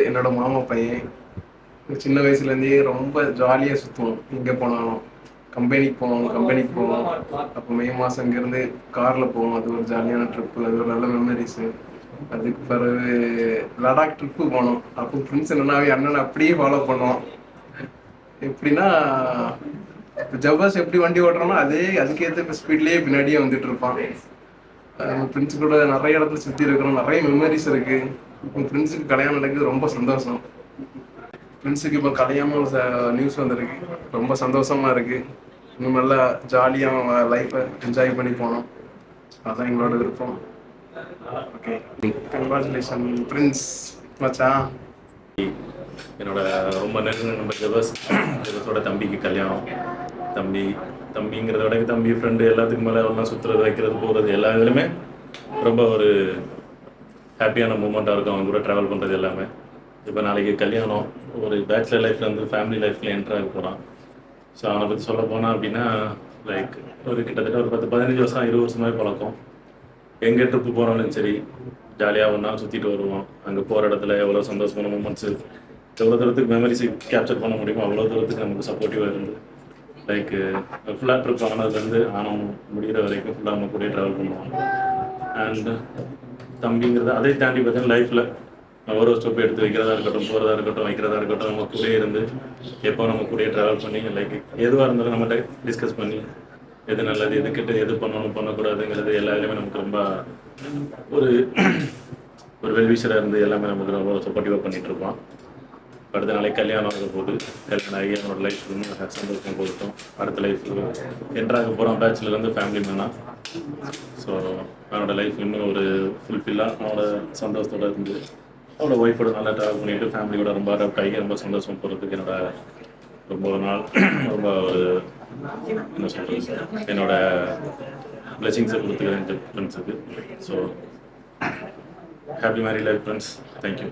என்னோட மாமா பையன் சின்ன வயசுலேருந்தே ரொம்ப ஜாலியாக சுற்றுவோம். எங்கே போனாலும் கம்பெனிக்கு போவோம். அப்போ மே மாதம் இங்கேருந்து காரில் போவோம். அது ஒரு ஜாலியான ட்ரிப்பு, அது ஒரு நல்ல மெமரிஸு. அதுக்கு பிறகு லடாக் ட்ரிப்பு போனோம். அப்போ ஃப்ரெண்ட்ஸ் என்னன்னாவே அண்ணனை அப்படியே ஃபாலோ பண்ணுவோம். எப்படின்னா இப்போ ஜவ்வாஸ் எப்படி வண்டி ஓட்டுறோன்னா அதுக்கேற்ற ஸ்பீட்லேயே பின்னாடியே வந்துட்டு இருப்பான். ஃப்ரெண்ட்ஸ் கூட நிறைய இடத்துல சுற்றி இருக்கிறோம். நிறைய மெமரிஸ் இருக்குது. இப்போ ஃப்ரெண்ட்ஸுக்கு கல்யாணம் நடக்குது, ரொம்ப சந்தோஷம். ஃப்ரெண்ட்ஸுக்கு இப்போ கல்யாணம் நியூஸ் வந்திருக்கு, ரொம்ப சந்தோஷமாக இருக்குது. இன்னும் நல்லா ஜாலியாக லைஃப்பை என்ஜாய் பண்ணி போனோம். அதுதான் எங்களோட விருப்பம். ஓகே, கங்க்ராச்சுலேஷன் ஃப்ரெண்ட்ஸ் மச்சான். என்னோட ரொம்ப நெருங்கின நண்பர் ஜெபஸோட தம்பிக்கு கல்யாணம். தம்பிங்கிறத விட தம்பி ஃப்ரெண்டு எல்லாத்துக்கும் மேலே ஒன்றா சுற்றுறது, வைக்கிறது, போகிறது எல்லா இதுலையுமே ரொம்ப ஒரு ஹாப்பியான மூமெண்ட்டாக இருக்கும். அவங்க கூட ட்ராவல் பண்ணுறது எல்லாமே. இப்போ நாளைக்கு கல்யாணம், ஒரு பேச்சுலர் லைஃப்லேருந்து ஃபேமிலி லைஃப்பில் என்ட்ரு ஆக போகிறான். ஸோ அவனை பற்றி சொல்ல போனால் அப்படின்னா லைக் ஒரு கிட்டத்தட்ட ஒரு 10-15 வருஷம் 20 வருஷமாகவே பழக்கம். எங்கே ட்ரிப்பு போனாலும் சரி ஜாலியாக ஒன்றா சுற்றிட்டு வருவோம். அங்கே போகிற இடத்துல எவ்வளோ சந்தோஷமான மூமெண்ட்ஸு, எவ்வளோ தூரத்துக்கு மெமரிஸை கேப்சர் பண்ண முடியுமோ அவ்வளோ தூரத்துக்கு நமக்கு சப்போர்ட்டிவாக இருந்து லைக் ஃபுல்லாக ட்ரிப் ஆனதுலேருந்து முடிகிற வரைக்கும் ஃபுல்லாக நம்ம கூட ட்ராவல் பண்ணுவோம். அண்ட் தம்பிங்கிறது அதை தாண்டி பார்த்தீங்கன்னா லைஃப்பில் ஒரு ஸ்டெப் எடுத்து வைக்கிறதா இருக்கட்டும், போகிறதா இருக்கட்டும், வைக்கிறதா இருக்கட்டும், நம்ம கூட இருந்து எப்போ நம்ம கூட ட்ராவல் பண்ணி லைக் எதுவாக இருந்தாலும் நம்மகிட்ட டிஸ்கஸ் பண்ணி எது நல்லது, எது கெட்டது, எது பண்ணணும் பண்ணக்கூடாதுங்கிறது எல்லாருமே நமக்கு ரொம்ப ஒரு வெல்விஷராக இருந்து எல்லாமே நமக்கு ரொம்ப சப்போர்ட்டிவாக பண்ணிகிட்ருப்போம். அடுத்த நாளைக்கு கல்யாணம் ஆக போது, கல்யாணம் ஆகி அவனோட லைஃப் இன்னும் சந்தோஷம் போகட்டும். அடுத்த லைஃப் என்ட்ராக போகிறான் பேச்சுலேருந்து ஃபேமிலி மேனாக. ஸோ அவனோட லைஃப் இன்னும் ஒரு ஃபுல்ஃபில்லாக அவனோட சந்தோஷத்தோடு இருந்து அவனோட ஒய்ஃபோட நல்லா ட்ராவல் பண்ணிவிட்டு ஃபேமிலியோட ரொம்ப அடாப்ட் ஆகி ரொம்ப சந்தோஷம் போகிறதுக்கு என்னோட ரொம்ப நாள் ரொம்ப ஒரு என்ன சொல்கிறது என்னோட பிளெஸிங்ஸை கொடுத்துக்கிறேன் ஃப்ரெண்ட்ஸுக்கு. ஸோ ஹாப்பி மேரி லைஃப் ஃப்ரெண்ட்ஸ். தேங்க்யூ.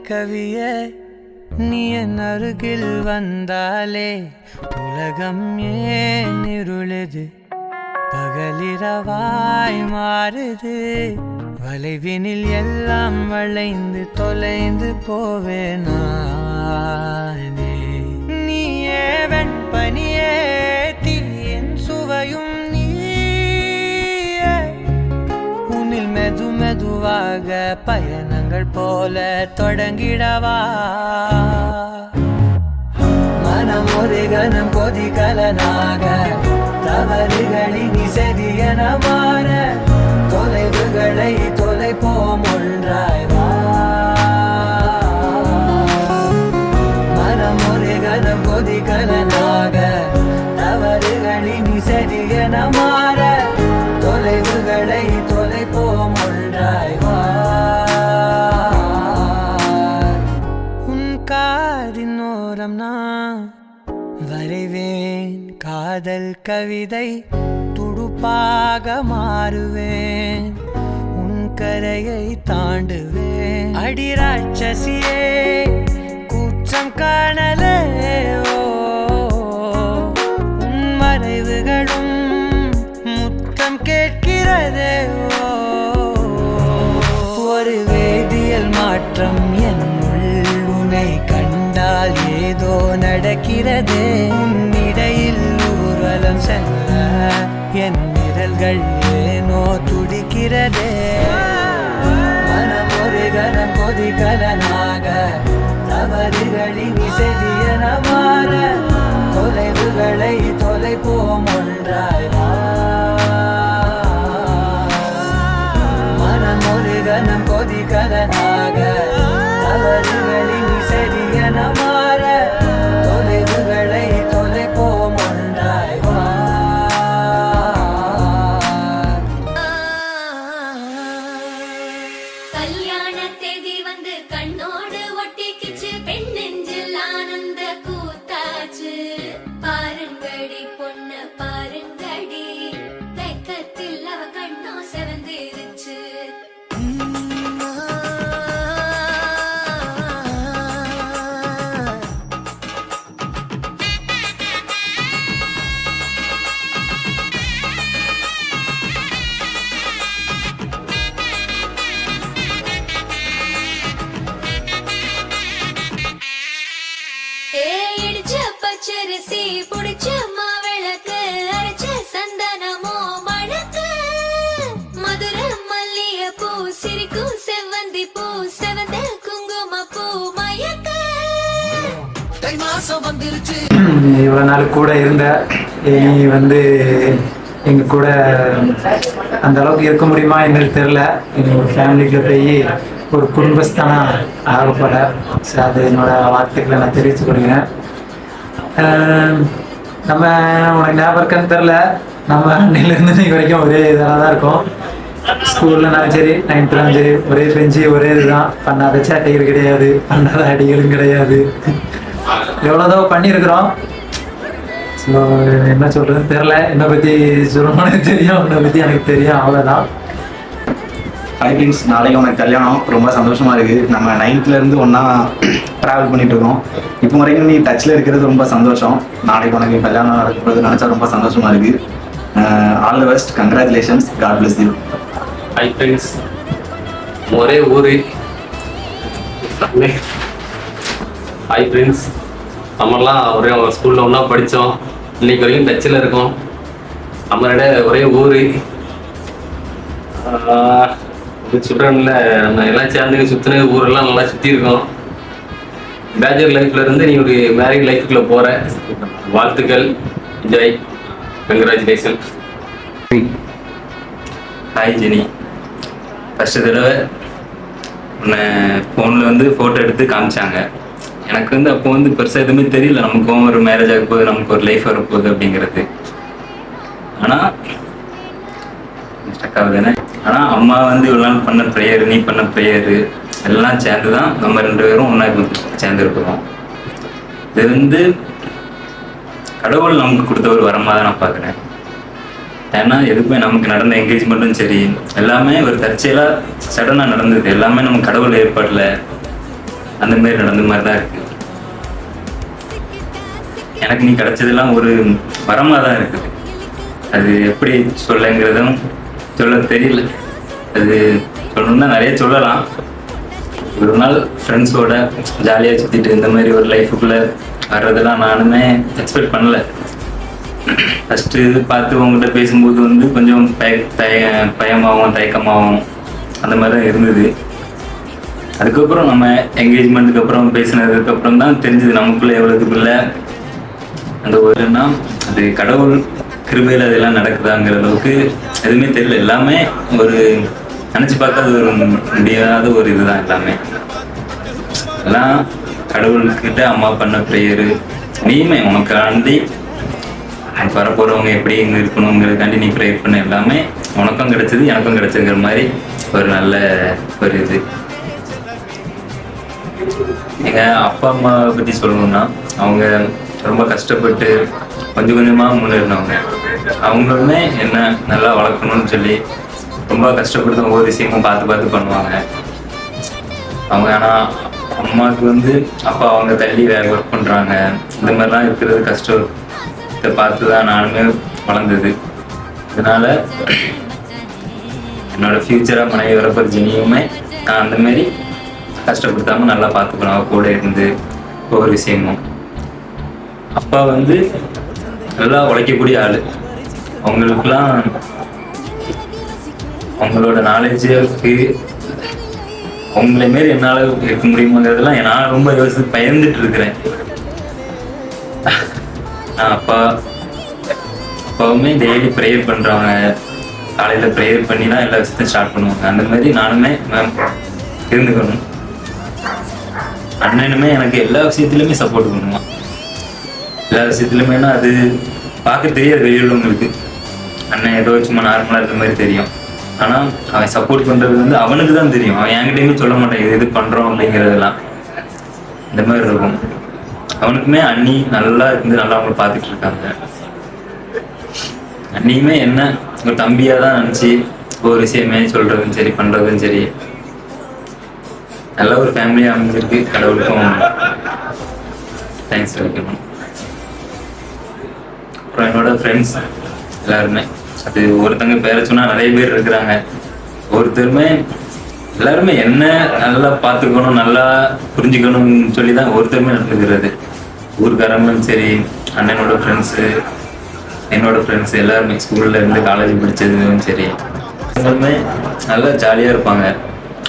கவியே நீ என் அருகில் வந்தாலே உலகம் ஏன் இருளுது, பகலிரவாய் மாறுது. வளைவினில் எல்லாம் வளைந்து தொலைந்து போவேனே. நீயே வெண்பனியே, தீயின் சுவையும் நீயே. உன்னில் மெது மெதுவாக பயணங்கள் போல தொடங்கிடவா. மனம் ஒரு கணம் கொதிகலனாக தவறுகளின் இசையன மாற, தொலைவுகளை தொலைப்போம் ஒன்றாய் வா. மனம் ஒரு கணம் கொதிகலனாக தவறுகளின் இசையன மாற, தொலைவு செய்வேன் காதல் கவிதை துடுப்பாக மாறுவேன் உன் கரையை தாண்டுவேன் அடி ராட்சசியே கூச்சம் காணலே உன் மறைவுகளும் முத்தம் கேட்கிறதே ஒரு வேதியியல் மாற்றம் என்னுள் உன்னை கண்டால் ஏதோ நடக்கிறதே இடையில் ஊர்வலம் செல்ல என் நிரல்கள் ஏனோ துடிக்கிறதே மனம் ஒரு கணம் கொதிகலனாக தவறுகளின் இசையன மாற தொலைவுகளை தொலைப்போம் ஒன்றாய் மனம் ஒரு கணம் கொதிகலனாக தவறுகளின் இசையன மாற தொலைவுகளை தொலைப்போம் ஒன்றாய் கல்யாண தேதி வந்து கண்ணோடு ஒட்டிக்கிச்சு பெண் நெஞ்சில் ஆனந்த கூத்தாச்சு பாருங்கடி பொண்ணு பாருங்கடி வெக்கத்தில் அவ கண்ணோ செவந்திருச்சு இடிச்ச பச்சரிசி புடிச்ச மாவிளக்கு அரைச்ச சந்தனமோ மணக்கு மதுர மல்லிய பூ சிரிக்கும் செவ்வந்தி பூ செவந்த குங்கும பூ மயக்க தை மாசம் வந்துருச்சு இவ்வளோ நாள் கூட இருந்த நீ வந்து எங்கள் கூட அந்த அளவுக்கு இருக்க முடியுமா என்னன்னு தெரில எங்கள் ஃபேமிலிக்குள்ள போய் ஒரு குடும்பஸ்தானா ஆகப்பட ஸோ அது என்னோட வார்த்தைகளை நான் தெரிவித்து கொடுக்குறேன் நம்ம உனக்கு ஞாபகம் இருக்கான்னு தெரில நம்ம அன்னையிலேருந்து இன்னைக்கு வரைக்கும் ஒரே இதாக தான் இருக்கும் ஸ்கூல்லனாலும் சரி 9th சரி ஒரே பெஞ்சு ஒரே இதுதான் பண்ணாத சேட்டைகள் கிடையாது பண்ணாத அடிகளும் கிடையாது எவ்வளோதான் பண்ணியிருக்கிறோம் ஸோ என்ன சொல்கிறதுன்னு தெரில என்னை பற்றி சொல்லணும்னு தெரியும் உன்னை பற்றி எனக்கு தெரியும் அவ்வளோதான் ஹாய் ஃப்ரெண்ட்ஸ், நாளைக்கு உனக்கு கல்யாணம். ரொம்ப சந்தோஷமாக இருக்குது. நம்ம 9th இருந்து ஒன்றா ட்ராவல் பண்ணிட்டு இருக்கோம். இப்போ வரைக்கும் நீ டச்சில் இருக்கிறது ரொம்ப சந்தோஷம். நாளைக்கு உனக்கு கல்யாணம் நடக்கிறது நினச்சா ரொம்ப சந்தோஷமாக இருக்குது. All the best, congratulations, God bless you. Hi friends, ஒரே ஊர். ஹாய் ஃப்ரெண்ட்ஸ், நம்மலாம் ஒரே ஸ்கூலில் ஒன்றா படித்தோம். இன்னைக்கு வரைக்கும் டச்சில் இருக்கோம். நம்மளோட ஒரே ஊர். சில்ட்ரன்ல நம்ம எல்லாம் சேர்ந்து சுற்றின ஊரெல்லாம் நல்லா சுற்றி இருக்கோம். பேச்சுலர் லைஃப்ல இருந்து நீ ஒரு மேரிட் லைஃபுக்குள்ள போற. வாழ்த்துக்கள், enjoy, congratulation. Hi Jenny, first தடவை உன்னை ஃபோனில் வந்து ஃபோட்டோ எடுத்து காமிச்சாங்க. எனக்கு வந்து அப்போ வந்து பெருசாக எதுவுமே தெரியல, நமக்கும் ஒரு மேரேஜ் ஆக போகுது, நமக்கு ஒரு லைஃப் வரப்போகுது அப்படிங்கிறது. ஆனால் ஸ்டக் ஆகுதுன்னு. ஆனால் அம்மா வந்து இவ்வளோ நாள் பண்ண ப்ரேயர், நீ பண்ண ப்ரேயரு எல்லாம் சேர்ந்து தான் நம்ம 2 பேரும் ஒன்றா சேர்ந்துருக்கிறோம். இது வந்து கடவுள் நமக்கு கொடுத்த ஒரு வரமாக தான் நான் பார்க்குறேன். ஏன்னா எதுக்குமே நமக்கு நடந்த என்கேஜ்மெண்ட்டும் சரி எல்லாமே ஒரு தற்செயலாக சடனாக நடந்தது. எல்லாமே நம்ம கடவுள் ஏற்பாடில் அந்த மாதிரி நடந்த மாதிரி தான் இருக்குது. எனக்கு நீ கிடைச்சதெல்லாம் ஒரு வரமாக தான் இருக்குது. அது எப்படி சொல்லங்கிறதும் சொல்ல தெரியல. அது சொல்லணும்னா நிறைய சொல்லலாம். ஒரு நாள் ஃப்ரெண்ட்ஸோட ஜாலியாக சுற்றிட்டு இந்த மாதிரி ஒரு லைஃபுக்குள்ளே வர்றதெல்லாம் நானுமே எக்ஸ்பெக்ட் பண்ணல. ஃபஸ்ட்டு பார்த்து உங்கள்கிட்ட பேசும்போது வந்து கொஞ்சம் பயமாகவும் தயக்கமாகவும் அந்த மாதிரி தான் இருந்தது. அதுக்கப்புறம் நம்ம என்கேஜ்மெண்ட்டுக்கு அப்புறம் பேசினதுக்கப்புறம் தான் தெரிஞ்சது நமக்குள்ளே எவ்வளோதுக்குள்ளே அந்த ஒருனா அது கடவுள் கிருபையில் அதெல்லாம் நடக்குதாங்கிற அளவுக்கு எதுவுமே தெரியல. எல்லாமே ஒரு நினச்சி பார்க்காத ஒரு முடியாத ஒரு இதுதான். எல்லாமே எல்லாம் கடவுள்கிட்ட அம்மா பண்ண ப்ரேயரு. நீயுமே உனக்காண்டி வரப்போகிறவங்க எப்படி இங்கே இருக்கணுங்கிறதுக்காண்டி நீ ப்ரேயர் பண்ண எல்லாமே உனக்கும் கிடைச்சது எனக்கும் கிடைச்சதுங்கிற மாதிரி ஒரு நல்ல ஒரு இது. எங்கள் அப்பா அம்மாவை பற்றி சொல்லணும்னா அவங்க ரொம்ப கஷ்டப்பட்டு கொஞ்சம் கொஞ்சமாக முன்னேறினவங்க. அவங்களுமே என்ன நல்லா வளர்க்கணும்னு சொல்லி ரொம்ப கஷ்டப்பட்டு ஒவ்வொரு விஷயமும் பார்த்து பார்த்து பண்ணுவாங்க. அவங்க ஆனால் அம்மாவுக்கு வந்து அப்பா அவங்க தள்ளி வேறு ஒர்க் பண்ணுறாங்க. இந்த மாதிரிலாம் இருக்கிறது கஷ்டத்தை பார்த்து தான் நானுமே வளர்ந்தது. இதனால் என்னோடய ஃப்யூச்சராக மனைவி வரப்போகிற ஜெனியுமே நான் அந்தமாரி கஷ்டப்படுத்தாமல் நல்லா பார்த்துக்கணும். அவ கூட இருந்து ஒவ்வொரு விஷயமும். அப்பா வந்து நல்லா உழைக்கக்கூடிய ஆள். அவங்களுக்குலாம் அவங்களோட நாலேஜுக்கு அவங்கள மாரி என்னால் இருக்க முடியுமாங்கிறதுலாம் நான் ரொம்ப யோசித்து பயந்துட்டு இருக்கிறேன். நான் அப்பாவுமே டெய்லி ப்ரேயர் பண்ணுறவங்க. காலையில் ப்ரேயர் பண்ணி தான் எல்லா விஷயத்தையும் ஸ்டார்ட் பண்ணுவாங்க. அந்த மாதிரி நானுமே இருந்துக்கணும். அண்ணனுமே எனக்கு எல்லா விஷயத்துலையுமே சப்போர்ட் பண்ணுவான். எல்லா விஷயத்துலையுமேனா அது பார்க்க தெரியாது வெளியுள்ளவங்களுக்கு. அண்ணன் ஏதோ சும்மா நார்மலாக இருக்கிற மாதிரி தெரியும். ஆனால் அவன் சப்போர்ட் பண்ணுறது வந்து அவனுக்கு தான் தெரியும். அவன் என்கிட்டயுமே சொல்ல மாட்டான் இது பண்ணுறோம் அப்படிங்கிறதெல்லாம். இந்த மாதிரி இருக்கும். அவனுக்குமே அண்ணி நல்லா இருந்து நல்லா அவங்களை பார்த்துட்டு இருக்காங்க. அண்ணியுமே என்ன ஒரு தம்பியாக தான் நினச்சி ஒரு விஷயமே சொல்கிறதும் சரி பண்ணுறதும் சரி நல்ல ஒரு ஃபேமிலியாக அமைஞ்சிருக்கு. கடவுளுக்கும் தேங்க்ஸ் வைக்கணும். அப்புறம் என்னோட ஃப்ரெண்ட்ஸ் எல்லாருமே அது ஒருத்தங்க பேரை சொன்னால் நிறைய பேர் இருக்கிறாங்க. ஒருத்தருமே எல்லாருமே என்ன நல்லா பார்த்துக்கணும் நல்லா புரிஞ்சுக்கணும்னு சொல்லி தான் ஒருத்தருமே நடந்துக்கிறது. ஊருக்காரங்களும் சரி அண்ணனோட ஃப்ரெண்ட்ஸு என்னோட ஃப்ரெண்ட்ஸ் எல்லாருமே ஸ்கூலில் இருந்து காலேஜ் படித்ததும் சரி எல்லாருமே நல்லா ஜாலியாக இருப்பாங்க.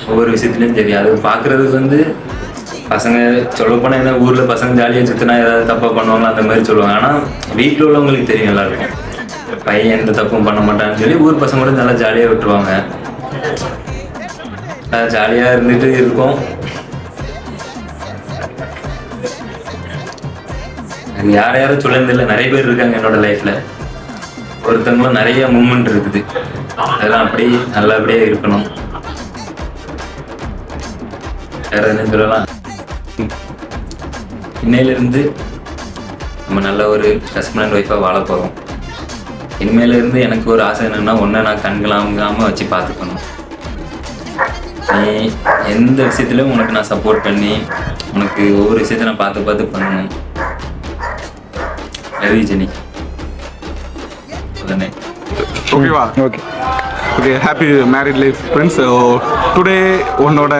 ஒவ்வொரு விஷயத்துலையும் சரி அது பார்க்குறதுக்கு வந்து பசங்க சொல்லப்போனால் என்ன ஊரில் பசங்க ஜாலியாக சுற்றினா ஏதாவது தப்பாக பண்ணுவாங்களோ அந்த மாதிரி சொல்லுவாங்க. ஆனால் வீட்டில் உள்ளவங்களுக்கு தெரியும் எல்லாருக்கும் பையன் எந்த தப்பும் பண்ண மாட்டான்னு சொல்லி ஊர் பசங்களோட நல்லா ஜாலியாக விட்டுருவாங்க. ஜாலியாக இருந்துட்டு இருக்கோம். அது யாரும் சொல்லுறதில்லை. நிறைய பேர் இருக்காங்க என்னோட லைஃப்பில். ஒருத்தவங்களும் நிறைய மூமெண்ட் இருக்குது. அதெல்லாம் அப்படி நல்லபடியாக இருக்கணும். வேறு என்ன சொல்லலாம். இன்னையிலேருந்து நம்ம நல்ல ஒரு ஹஸ்பண்ட் அண்ட் ஒய்ஃபாக வாழ போகிறோம். இனிமேலேருந்து எனக்கு ஒரு ஆசை என்னென்னா ஒன்றை நான் கண்களாங்காமல் வச்சு பார்த்துக்கணும். நீ எந்த விஷயத்துலையும் உனக்கு நான் சப்போர்ட் பண்ணி உனக்கு ஒவ்வொரு விஷயத்தை நான் பார்த்து பார்த்து பண்ணணும். ரவி ஜெனி உடனே ஓகேவா? Okay okay. Happy married life friends. Today உன்னோட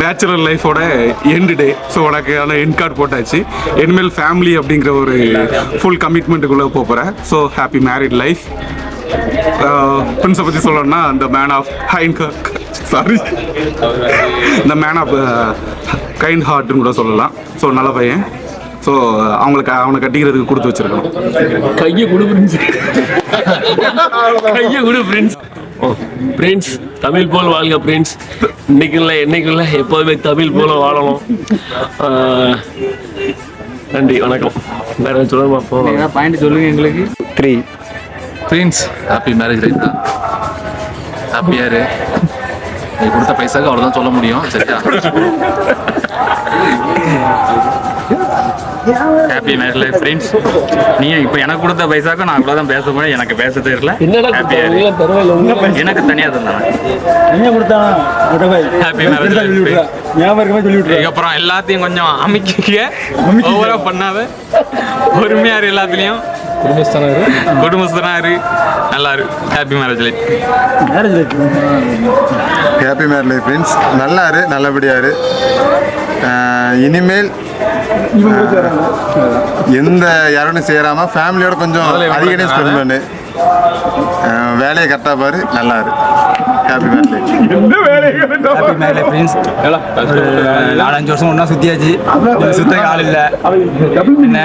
பேச்சுலர் லைஃபோட எண்டு டே. ஸோ உனக்கு எண்ட் கார்டு போட்டாச்சு. இனிமேல் ஃபேமிலி அப்படிங்கிற ஒரு ஃபுல் கமிட்மெண்ட்டுக்குள்ளே போகிறேன். So happy married life. ஃப்ரெண்ட்ஸை பற்றி சொல்லணும்னா இந்த மேன் ஆஃப் இந்த மேன் ஆஃப் கைண்ட் ஹார்ட்னு கூட சொல்லலாம். ஸோ நல்ல பையன். ஸோ அவனை கட்டிக்கிறதுக்கு கொடுத்து வச்சிருக்கோம். கையை கொடு ஃப்ரெண்ட்ஸ். பிரின்ஸ் தமிழ் போல் வாழ்க பிரின்ஸ். இன்னைக்குள்ள என்னைக்குள்ள எப்போதுமே தமிழ் போல வாழணும். நன்றி வணக்கம். வேற சொல்லணுமா? பாயிண்ட் சொல்லுங்க எங்களுக்கு. 3 பிரின்ஸ் ஹாப்பி மேரேஜ் லைஃப் தான். ஹாப்பியாரு. நீ கொடுத்த பைசாக்கு அவ்வளோதான் சொல்ல முடியும். சரியா? Happy marriage life friends. நீ இப்போ எனக்கு கொடுத்த பைசாக்கும் நான் இவ்வளோ தான் பேச முடியும். எனக்கு பேச தெரியல. எனக்கு தனியாக தந்தானே ஹாப்பி மேரேஜ் லைஃப். அப்புறம் எல்லாத்தையும் கொஞ்சம் அமைக்க ஓவரா பண்ணாத பொறுமையாரு. எல்லாத்துலேயும் குடும்பஸ்தனாரு. நல்லா இருக்கு. Happy marriage life. Happy marriage life friends. நல்லாரு நல்லபடியாரு. இனிமேல் எந்த யாரும் சேராம ஃபேமிலியோட கொஞ்சம் அதிக நேரம் ஸ்பெண்ட் பண்ணு. வேலையை கரெக்டாக பாரு. நல்லா இரு. Happy marriage friends. ஒரு 4-5 வருஷம் ஒன்றா சுற்றியாச்சு. சுத்த ஆள் இல்லை. என்ன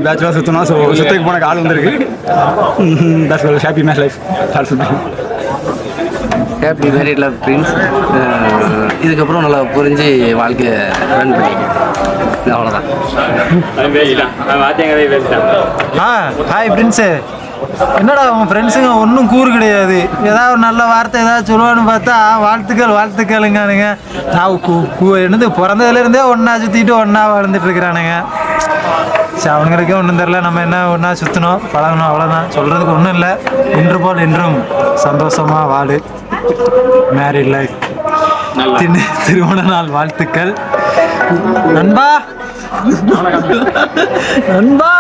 பேச்சுலர் சுற்றணும். ஸோ சுத்தக்கு போன ஆள் வந்திருக்கு. Happy marriage life. Happy married life friends. இதுக்கப்புறம் நல்லா புரிஞ்சு வாழ்க்கையை ரன் பண்ணிக்க. அவ்வளோதான். Hi prince. என்னடா அவன் ஃப்ரெண்ட்ஸுங்க ஒன்றும் கூறு கிடையாது. ஏதாவது ஒரு நல்ல வார்த்தை ஏதாவது சொல்லுவான்னு பார்த்தா வாழ்த்துக்களுங்கானுங்க. நான் என்னது பிறந்ததுலேருந்தே ஒன்றா சுற்றிட்டு ஒன்றா வாழ்ந்துட்டு இருக்கிறானுங்க. சரி, அவனுங்களுக்கே ஒன்றும் தெரில. நம்ம என்ன ஒன்றா சுற்றணும் பழகணும், அவ்வளோதான். சொல்கிறதுக்கு ஒன்றும் இல்லை. இன்று போல் என்றும் சந்தோஷமாக வாழு. மேரிட் லைஃப், திருமண நாள் வாழ்த்துக்கள் நண்பா. நண்பா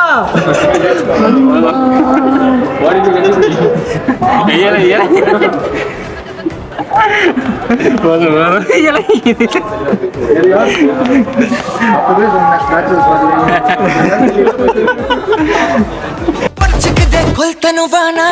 కొల్తనువానా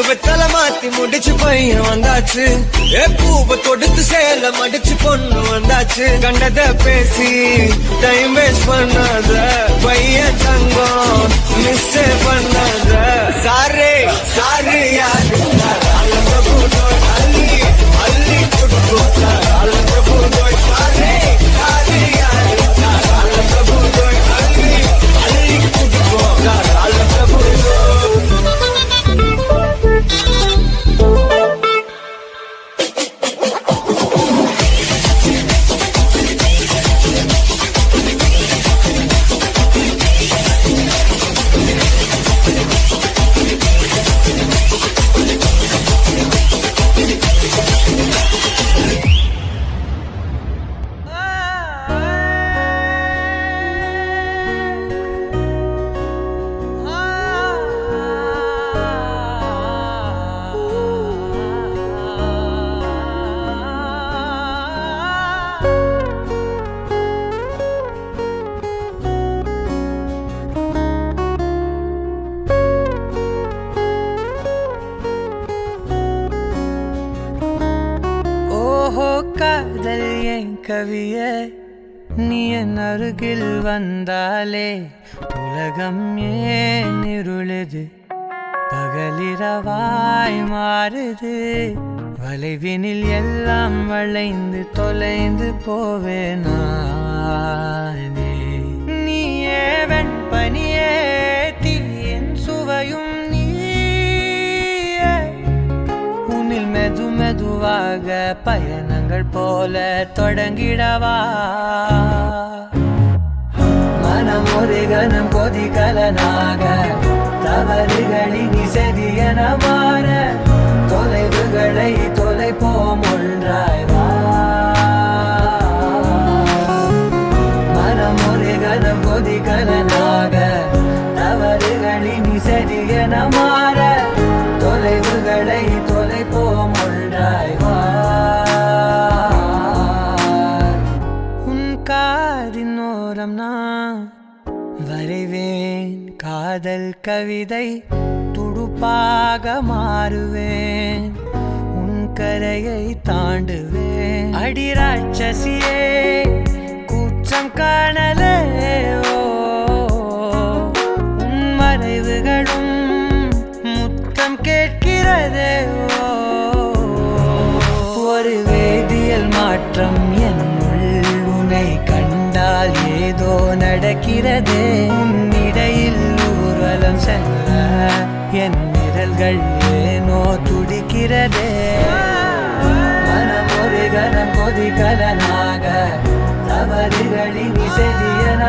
வெத்தல மாத்தி முடிச்சு பையன் வந்தாச்சு. பூவை தொடுத்து சேல மடிச்சு பொண்ணு வந்தாச்சு. கண்டத பேசி டைம் வேஸ்ட் பண்ணாத பையன் தங்கம் மிஸ் பண்ணாத. சாரே சாரு யாரு அள்ளி அள்ளி கொடுக்கும். சாரே சாரு யாரு அள்ளி அள்ளி கொடுக்கும். காதல் என் கவியே, நீ என் அருகில் வந்தாலே உலகம் ஏன் இருளுது, பகலிரவாய் மாறுது. வளைவினில் எல்லாம் வளைந்து தொலைந்து போவேனே. நீயே வெண்பனியே, தீயின் சுவையும் நீயே. உன்னில் மெது மெதுவாக பயணங்கள் போல தொடங்கிடவா. மனம் ஒரு கணம் கொதிகலனாக தவறுகளின் செதியன மாற, தொலைவுகளை தொலைப்போம் ஒன்றாய் வா. மனம் ஒரு கணம் கொதிகலனாக தவறுகளின் செதியன மாற, தொலைவுகளை தொலைப்போம் ஒன்றாய் வா. உன் காதினோரம் நான் வரைவேன் காதல் கவிதை, துடுப்பாக மாறுவேன், உன் கரையை தாண்டுவேன். அடி ராட்சசியே கூச்சம் காணலே, உன் மறைவுகளும் முத்தம் கேட்கிறதே. ஒரு வேதியியல் மாற்றம் என்னுள், உன்னை கண்டால் ஏதோ நடக்கிறதே. உன்னிடையில் ஊர்வலம் செல்ல என் விரல்கள் ஏனோ துடிக்கிறதே. மனம் ஒரு கணம் கொதிகலனாக தவறுகளின் செதியன